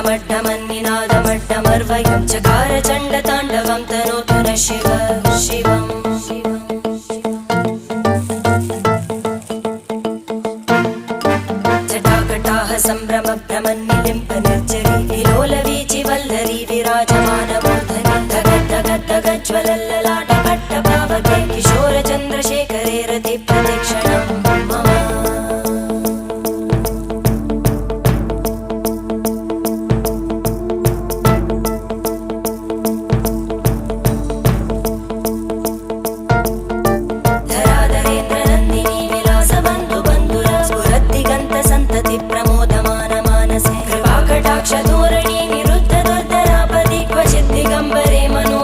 ढमड्ढमन्निनादमड्ढमर्वयं चकार चण्डताण्डवं तनोतु न शिव शिवम् जटाकटाह सम्भ्रमभ्रमन्निलिम्प निर्जरी विलोलवीचि वल्लरी विराजमानमूर्धनि धगज्ज्वलल्ललाटपट्टपावके किशोरचन्द्रशेखरे रतिप्रतिक्षणं मम धराधरेन्द्रनन्दिनी विलासबन्धु बन्धुरा स्फुरद्दिगन्तसन्तति प्रमोदमान मानसे कृपाकटाक्षधोरणी निरुद्ध दुर्धरापदि क्वचिद् दिगम्बरे मनो